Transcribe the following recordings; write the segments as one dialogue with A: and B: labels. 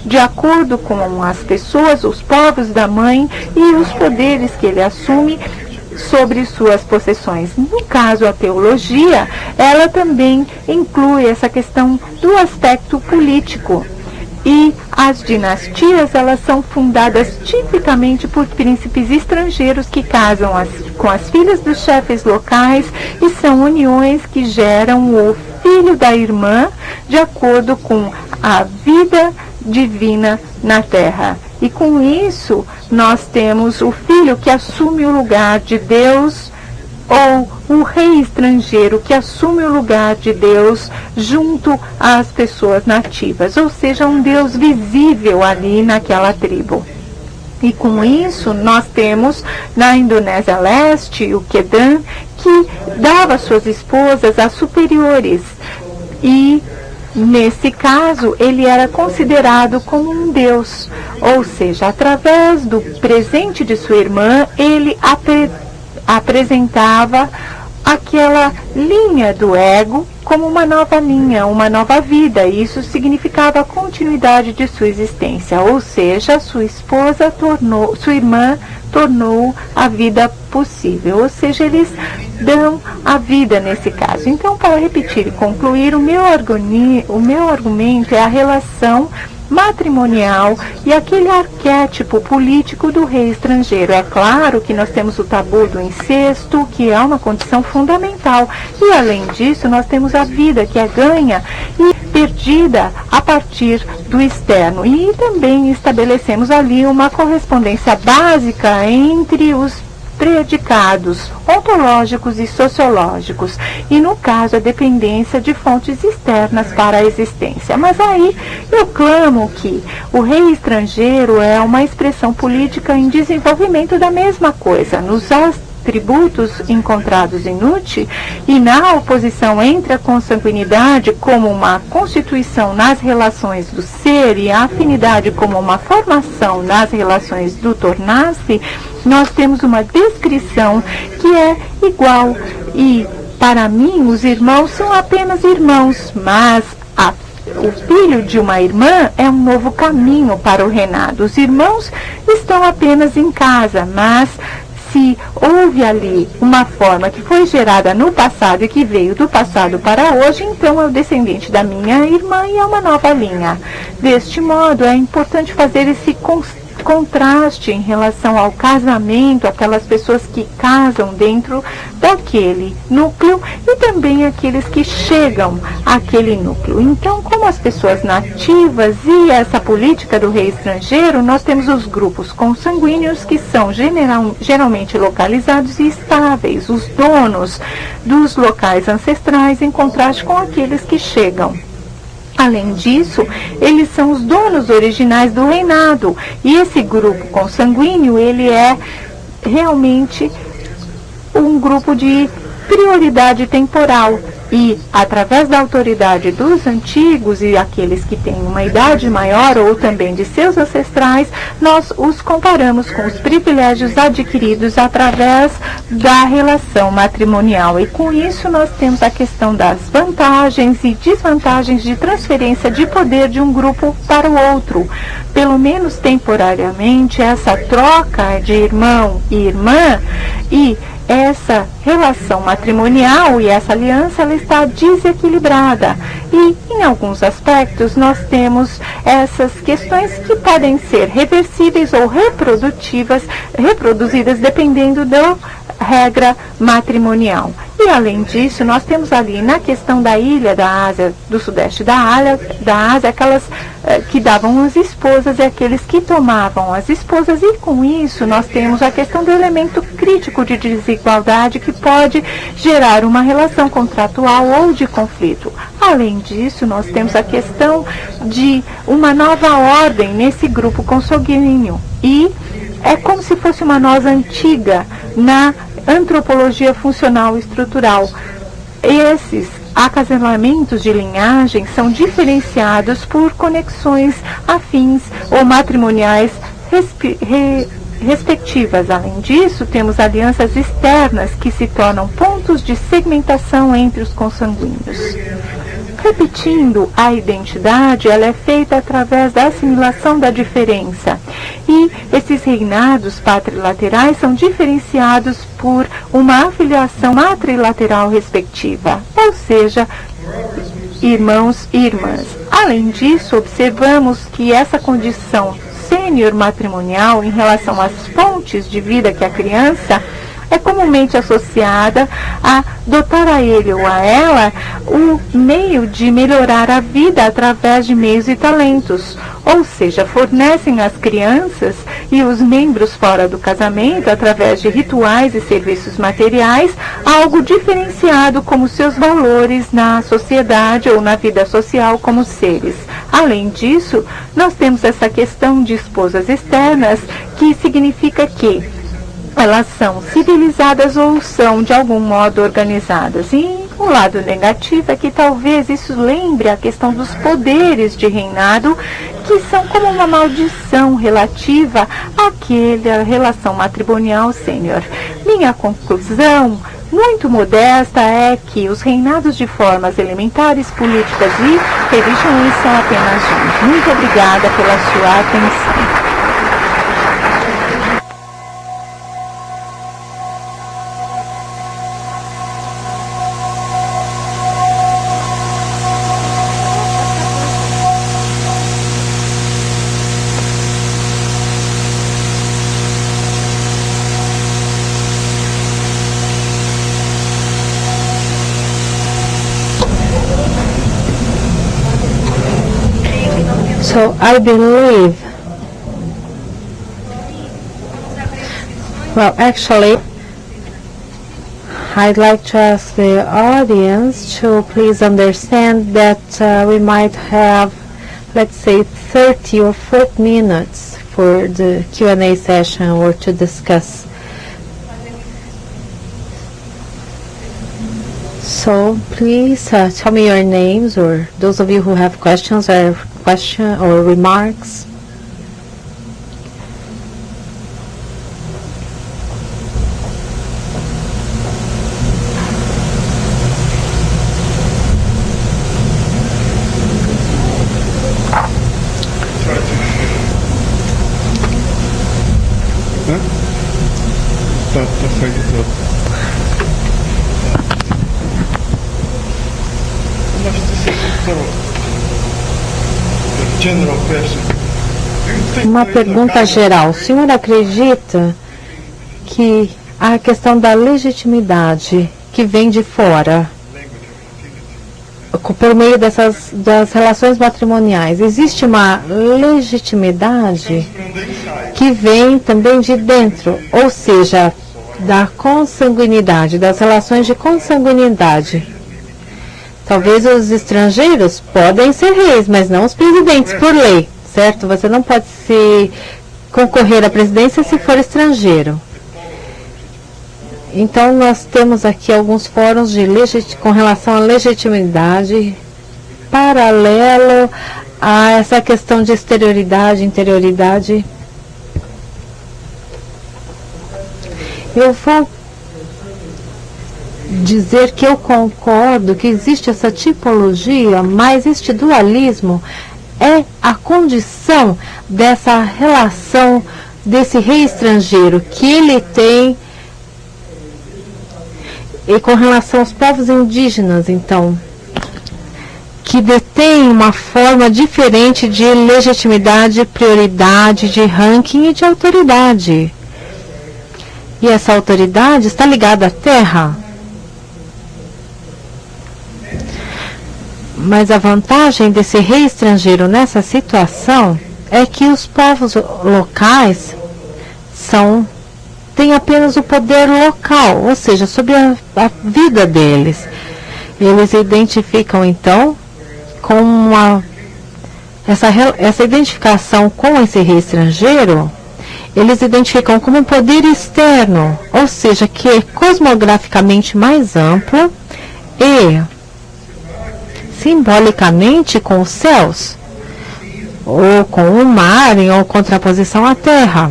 A: de acordo com as pessoas, os povos da mãe e os poderes que ele assume sobre suas possessões. No caso, a teologia, ela também inclui essa questão do aspecto político. E as dinastias, elas são fundadas tipicamente por príncipes estrangeiros que casam com as filhas dos chefes locais e são uniões que geram o filho da irmã de acordo com a vida divina na terra. E com isso, nós temos o filho que assume o lugar de Deus, ou o rei estrangeiro que assume o lugar de Deus junto às pessoas nativas, ou seja, um Deus visível ali naquela tribo. E com isso, nós temos na Indonésia Leste o Kedan, que dava suas esposas a superiores. E nesse caso, ele era considerado como um deus, ou seja, através do presente de sua irmã, ele apresentava aquela linha do ego como uma nova linha, uma nova vida. E isso significava a continuidade de sua existência, ou seja, sua irmã tornou a vida possível, ou seja, eles dão a vida nesse caso. Então, para repetir e concluir, o meu argumento é a relação matrimonial e aquele arquétipo político do rei estrangeiro. É claro que nós temos o tabu do incesto, que é uma condição fundamental, e além disso nós temos a vida que é ganha e perdida a partir do externo, e também estabelecemos ali uma correspondência básica entre os predicados ontológicos e sociológicos, e no caso a dependência de fontes externas para a existência. Mas aí eu clamo que o rei estrangeiro é uma expressão política em desenvolvimento da mesma coisa. Nos atributos encontrados em Nuti e na oposição entre a consanguinidade como uma constituição nas relações do ser e a afinidade como uma formação nas relações do tornar-se, nós temos uma descrição que é igual. E para mim os irmãos são apenas irmãos, mas o filho de uma irmã é um novo caminho para o reinado. Os irmãos estão apenas em casa, mas se houve ali uma forma que foi gerada no passado e que veio do passado para hoje, então é o descendente da minha irmã e é uma nova linha. Deste modo, é importante fazer esse contraste em relação ao casamento, aquelas pessoas que casam dentro daquele núcleo e também aqueles que chegam àquele núcleo. Então, como as pessoas nativas e essa política do rei estrangeiro, nós temos os grupos consanguíneos que são geralmente localizados e estáveis, os donos dos locais ancestrais, em contraste com aqueles que chegam. Além disso, eles são os donos originais do reinado. E esse grupo consanguíneo, ele é realmente um grupo de prioridade temporal. E, através da autoridade dos antigos e aqueles que têm uma idade maior ou também de seus ancestrais, nós os comparamos com os privilégios adquiridos através da relação matrimonial. E com isso nós temos a questão das vantagens e desvantagens de transferência de poder de um grupo para o outro. Pelo menos temporariamente, essa troca de irmão e irmã e essa relação matrimonial e essa aliança, ela está desequilibrada. E, em alguns aspectos, nós temos essas questões que podem ser reversíveis ou reproduzidas dependendo da regra matrimonial. E, além disso, nós temos ali na questão da ilha da Ásia, do sudeste da Ásia, aquelas que davam as esposas e aqueles que tomavam as esposas. E, com isso, nós temos a questão do elemento crítico de desigualdade que pode gerar uma relação contratual ou de conflito. Além disso, nós temos a questão de uma nova ordem nesse grupo consanguíneo. E é como se fosse uma nós antiga na antropologia funcional e estrutural. Esses acasalamentos de linhagem são diferenciados por conexões afins ou matrimoniais respectivas. Além disso, temos alianças externas que se tornam pontos de segmentação entre os consanguíneos. Repetindo, a identidade ela é feita através da assimilação da diferença. E esses reinados patrilaterais são diferenciados por uma afiliação matrilateral respectiva, ou seja, irmãos e irmãs. Além disso, observamos que essa condição sênior matrimonial em relação às fontes de vida que a criança é comumente associada a dotar a ele ou a ela o meio de melhorar a vida através de meios e talentos, ou seja, fornecem às crianças e os membros fora do casamento, através de rituais e serviços materiais, algo diferenciado como seus valores na sociedade ou na vida social como seres. Além disso, nós temos essa questão de esposas externas, que significa que elas são civilizadas ou são de algum modo organizadas. E o lado negativo é que talvez isso lembre a questão dos poderes de reinado, que são como uma maldição relativa àquela relação matrimonial sênior. Minha conclusão muito modesta é que os reinados de formas elementares, políticas e religiões são apenas um. Muito obrigada pela sua atenção.
B: So I believe, well, actually, I'd like to ask the audience to please understand that we might have, let's say, 30 or 40 minutes for the Q&A session or to discuss. So please tell me your names, or those of you who have questions or remarks. Uma pergunta geral. O senhor acredita que a questão da legitimidade que vem de fora, por meio das relações matrimoniais, existe uma legitimidade que vem também de dentro, ou seja, da consanguinidade, das relações de consanguinidade? Talvez os estrangeiros podem ser reis, mas não os presidentes por lei, certo? Você não pode se concorrer à presidência se for estrangeiro. Então, nós temos aqui alguns fóruns com relação à legitimidade, paralelo a essa questão de exterioridade, interioridade. Eu vou dizer que eu concordo que existe essa tipologia, mas este dualismo é a condição dessa relação desse rei estrangeiro que ele tem e com relação aos povos indígenas, então, que detém uma forma diferente de legitimidade, prioridade, de ranking e de autoridade. E essa autoridade está ligada à terra. Mas a vantagem desse rei estrangeiro nessa situação é que os povos locais têm apenas o poder local, ou seja, sobre a vida deles. Eles identificam, então, com essa identificação com esse rei estrangeiro, eles identificam como um poder externo, ou seja, que é cosmograficamente mais amplo e simbolicamente com os céus, ou com o mar em contraposição à terra,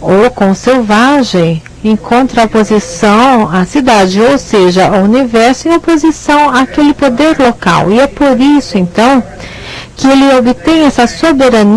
B: ou com o selvagem em contraposição à cidade, ou seja, ao universo, em oposição àquele poder local. E é por isso, então, que ele obtém essa soberania